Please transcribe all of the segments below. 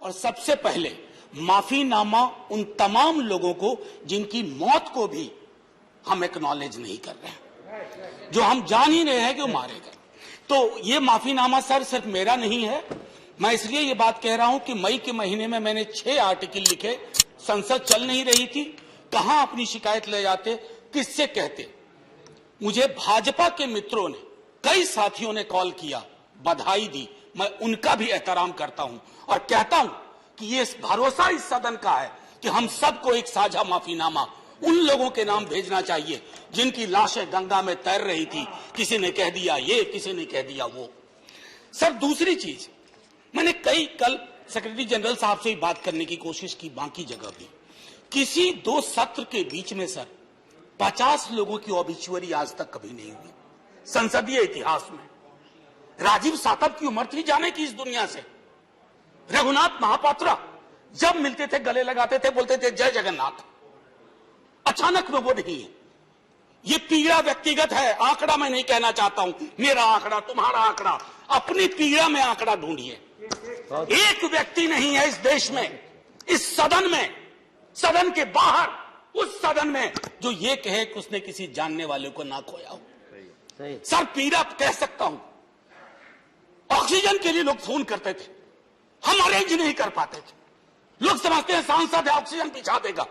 और सबसे पहले माफीनामा उन तमाम लोगों को जिनकी मौत को भी हम एक्नॉलेज नहीं कर रहे हैं, जो हम जान ही रहे हैं कि वो मारे गए। तो ये माफीनामा सर सिर्फ मेरा नहीं है। मैं इसलिए ये बात कह रहा हूं कि मई के महीने में मैंने 6 आर्टिकल लिखे। संसद चल नहीं रही थी, कहां अपनी शिकायत ले जाते, किससे कहते। मुझे भाजपा के मित्रों ने, कई साथियों ने कॉल किया, बधाई दी। मैं उनका भी एहतराम करता हूं और कहता हूं कि ये भरोसा इस सदन का है कि हम सबको एक साझा माफीनामा उन लोगों के नाम भेजना चाहिए जिनकी लाशें गंगा में तैर रही थी। किसी ने कह दिया ये, किसी ने कह दिया वो। सर दूसरी चीज, मैंने कल सेक्रेटरी जनरल साहब से बात करने की कोशिश की, बाकी जगह भी। किसी 2 सत्र के बीच में सर 50 लोगों की ऑबिचुअरी आज तक कभी नहीं हुई संसदीय इतिहास में। राजीव सातव की उम्र थी जाने की इस दुनिया से। रघुनाथ महापात्रा जब मिलते थे गले लगाते थे, बोलते थे जय जगन्नाथ। अचानक में वो नहीं है। ये पीड़ा व्यक्तिगत है, आंकड़ा मैं नहीं कहना चाहता हूं, मेरा आंकड़ा, तुम्हारा आंकड़ा, अपनी पीड़ा में आंकड़ा ढूंढिए। एक व्यक्ति नहीं है इस देश में, इस सदन में, सदन के बाहर, उस सदन में जो ये कहे कि उसने किसी जानने वाले को ना खोया हो। सर पीड़ा कह सकता हूं। ऑक्सीजन के लिए लोग फोन करते थे, हम अरेंज नहीं कर पाते थे। लोग समझते हैं सांसद है ऑक्सीजन पहुंचा देगा।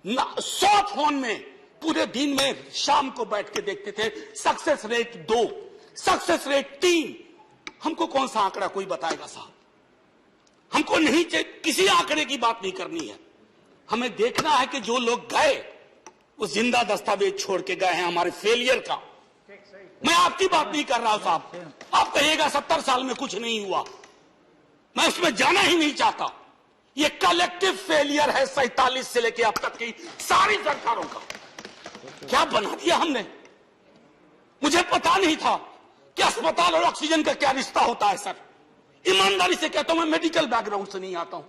100 फोन में पूरे दिन में शाम को बैठ के देखते थे, सक्सेस रेट 2, सक्सेस रेट 3। हमको कौन सा आंकड़ा कोई बताएगा साहब? हमको नहीं चाहिए, किसी आंकड़े की बात नहीं करनी है। हमें देखना है कि जो लोग गए वो जिंदा दस्तावेज छोड़ के गए हैं हमारे फेलियर का। मैं आपकी बात नहीं कर रहा हूं साहब। आप कहिएगा 70 साल में कुछ नहीं हुआ, मैं उसमें जाना ही नहीं चाहता। ये कलेक्टिव फेलियर है 47 से लेकर अब तक की सारी सरकारों का। क्या बना दिया हमने? मुझे पता नहीं था कि अस्पताल और ऑक्सीजन का क्या रिश्ता होता है सर। ईमानदारी से कहता हूं, मैं मेडिकल बैकग्राउंड से नहीं आता हूं।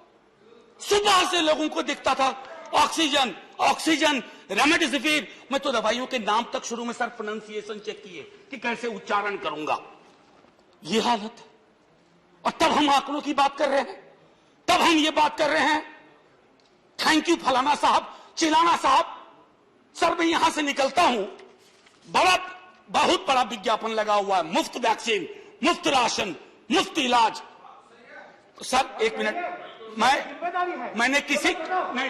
सुबह से लोगों को दिखता था ऑक्सीजन ऑक्सीजन, रेमडेसिविर। मैं तो दवाइयों के नाम तक शुरू में सर प्रोनाउंसिएशन चेक किए कि कैसे उच्चारण करूंगा। ये हालत है। और तब हम आंकड़ों की बात कर रहे हैं, तब हम ये बात कर रहे हैं थैंक यू फलाना साहब, चिलाना साहब। सर मैं यहां से निकलता हूं, बहुत बड़ा विज्ञापन लगा हुआ है, मुफ्त वैक्सीन, मुफ्त राशन, मुफ्त इलाज। सर एक मिनट, मैंने किसी नहीं,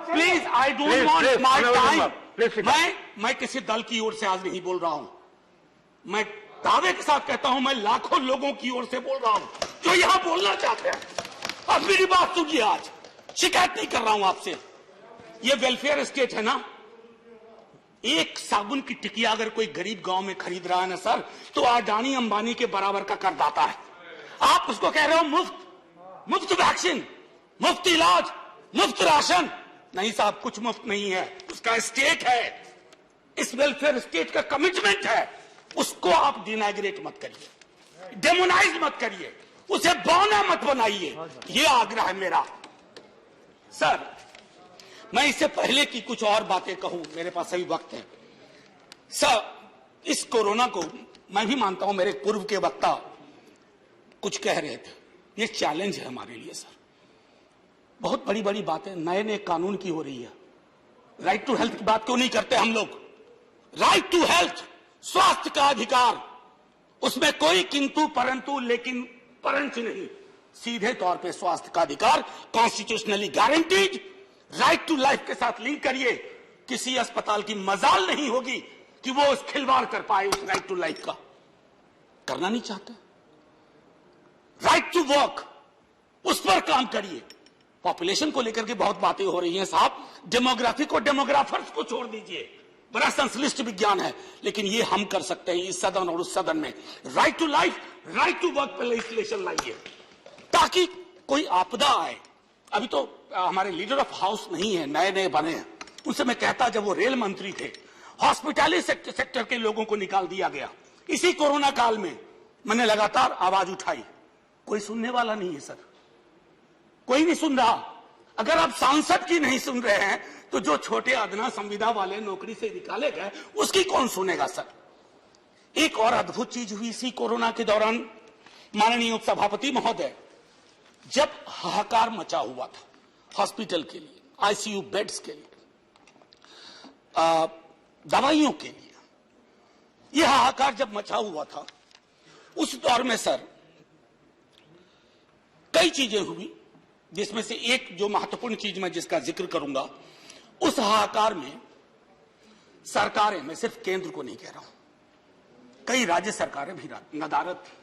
please I don't want my time. मैं किसी दल की ओर से आज नहीं बोल रहा हूं। मैं दावे के साथ कहता हूं, मैं लाखों लोगों की ओर से बोल रहा हूं जो यहां बोलना चाहते हैं। अब मेरी बात सुनिए, आज शिकायत नहीं कर रहा हूं आपसे। ये वेलफेयर स्टेट है ना। एक साबुन की टिकिया अगर कोई गरीब गांव में खरीद रहा है ना सर, तो अडानी अंबानी के बराबर का करदाता है। आप उसको कह रहे हो मुफ्त वैक्सीन, मुफ्त इलाज, मुफ्त राशन। नहीं साहब, कुछ मुफ्त नहीं है, उसका स्टेट है, इस वेलफेयर स्टेट का कमिटमेंट है। उसको आप डिनाग्रेट मत करिए, डेमोनाइज मत करिए, उसे बौना मत बनाइए। ये आग्रह है मेरा। सर मैं इससे पहले की कुछ और बातें कहूं, मेरे पास अभी वक्त है। सर इस कोरोना को मैं भी मानता हूं, मेरे पूर्व के वक्ता कुछ कह रहे थे, ये चैलेंज है हमारे लिए सर। बहुत बड़ी बड़ी बातें नए नए कानून की हो रही है। राइट टू हेल्थ की बात क्यों नहीं करते हम लोग? राइट टू हेल्थ, स्वास्थ्य का अधिकार, उसमें कोई किंतु परंतु लेकिन परंतु नहीं, सीधे तौर पे स्वास्थ्य का अधिकार constitutionally guaranteed. Right to life के साथ लिंक करिए। किसी अस्पताल की मजाल नहीं होगी कि वो उस खिलवाड़ कर पाए उस राइट टू लाइफ का। करना नहीं चाहते। राइट टू वर्क, उस पर काम करिए। पॉपुलेशन को लेकर के बहुत बातें हो रही हैं साहब, डेमोग्राफी को डेमोग्राफर्स को छोड़ दीजिए, बड़ा संश्लिष्ट विज्ञान है, लेकिन ये हम कर सकते हैं इस सदन और उस सदन में। Right to life, right to work पर लेजिस्लेशन लाइए ताकि कोई आपदा आए। अभी तो हमारे लीडर ऑफ हाउस नहीं है, नए नए बने हैं। उनसे मैं कहता, जब वो रेल मंत्री थे, हॉस्पिटैलिटी सेक्टर के लोगों को निकाल दिया गया। इसी कोरोना काल में मैंने लगातार आवाज उठाई, कोई सुनने वाला नहीं है सर, कोई नहीं सुन रहा। अगर आप सांसद की नहीं सुन रहे हैं तो जो छोटे अदना संविदा वाले नौकरी से निकाले गए उसकी कौन सुनेगा सर। एक और अद्भुत चीज हुई इसी कोरोना के दौरान, माननीय उपसभापति महोदय, जब हाहाकार मचा हुआ था हॉस्पिटल के लिए, आईसीयू बेड्स के लिए, दवाइयों के लिए, यह हाहाकार जब मचा हुआ था, उस दौर में सर कई चीजें हुई, जिसमें से एक जो महत्वपूर्ण चीज मैं जिसका जिक्र करूंगा, उस हाहाकार में सरकारें, मैं सिर्फ केंद्र को नहीं कह रहा हूं, कई राज्य सरकारें भी नदारद थी।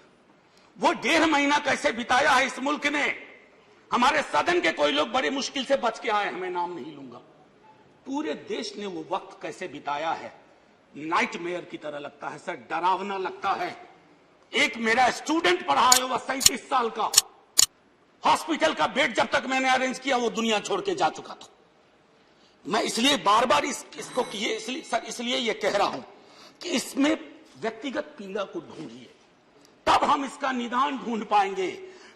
वो 1.5 महीना कैसे बिताया है इस मुल्क ने, हमारे सदन के कोई लोग बड़े मुश्किल से बच के आए हैं, मैं नाम नहीं लूंगा, पूरे देश ने वो वक्त कैसे बिताया है, नाइटमेयर की तरह लगता है सर, डरावना लगता है। एक मेरा स्टूडेंट पढ़ा है, वह 37 साल का, हॉस्पिटल का बेड जब तक मैंने अरेंज किया वो दुनिया छोड़ के जा चुका था। मैं इसलिए बार बार इसको इसलिए ये कह रहा हूं कि इसमें व्यक्तिगत पीड़ा को ढूंढिए, तब हम इसका निदान ढूंढ पाएंगे।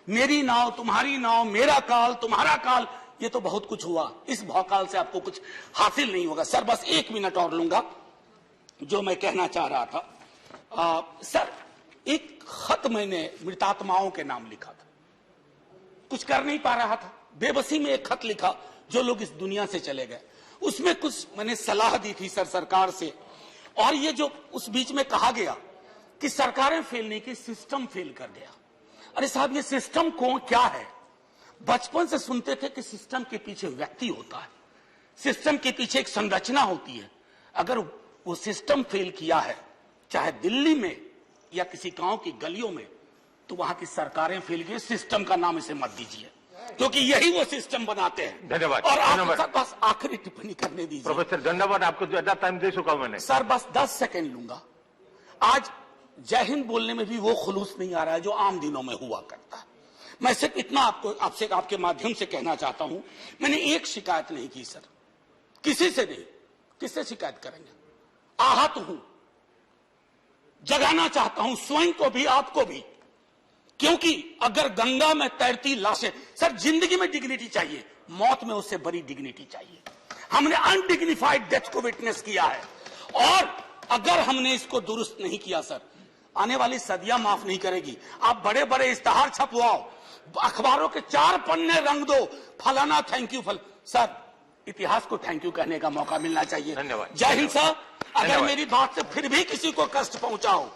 मेरी नाव तुम्हारी नाव, मेरा काल तुम्हारा काल, ये तो बहुत कुछ हुआ, इस भौकाल से आपको कुछ हासिल नहीं होगा। सर बस 1 मिनट और लूंगा, जो मैं कहना चाह रहा था। सर एक खत मैंने मृतात्माओं के नाम लिखा था, कुछ कर नहीं पा रहा था, बेबसी में एक खत लिखा, जो लोग इस दुनिया से चले गए, उसमें कुछ मैंने सलाह दी थी सर सरकार से। और ये जो उस बीच में कहा गया कि सरकारें फेल नहीं की, सिस्टम फेल कर गया। अरे साहब, ये सिस्टम क्या है? बचपन से सुनते थे कि सिस्टम के पीछे व्यक्ति होता है, सिस्टम के पीछे एक संरचना होती है। अगर वो सिस्टम फेल किया है, चाहे दिल्ली में या किसी गांव की गलियों में, तो वहां की सरकारें फेल की। सिस्टम का नाम इसे मत दीजिए, क्योंकि यही वो सिस्टम बनाते हैं। धन्यवाद। और आप बस आखिरी टिप्पणी करने दीजिए। प्रोफेसर धन्यवाद, आपको ज्यादा टाइम दे चुका हूं मैंने। सर बस 10 सेकंड लूंगा। आज जय हिंद बोलने में भी वो खुलूस नहीं आ रहा है जो आम दिनों में हुआ करता है। मैं सिर्फ इतना आपसे आपके माध्यम से कहना चाहता हूं, मैंने एक शिकायत नहीं की सर, किसी से नहीं। किससे शिकायत करेंगे? आहत हूं, जगाना चाहता हूं स्वयं को भी, आपको भी, क्योंकि अगर गंगा में तैरती लाशें, सर जिंदगी में डिग्निटी चाहिए, मौत में उससे बड़ी डिग्निटी चाहिए। हमने अनडिग्निफाइड डेथ को विटनेस किया है, और अगर हमने इसको दुरुस्त नहीं किया सर, आने वाली सदियां माफ नहीं करेगी। आप बड़े बड़े इश्तहार छपवाओ, अखबारों के 4 पन्ने रंग दो, फलाना थैंक यू सर, इतिहास को थैंक यू कहने का मौका मिलना चाहिए। धन्यवाद। जय हिंद सर। अगर मेरी बात से फिर भी किसी को कष्ट पहुंचाओ,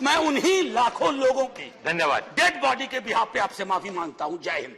मैं उन्हीं लाखों लोगों की धन्यवाद डेड बॉडी के बिहाफ पे आपसे माफी मांगता हूं। जय हिंद।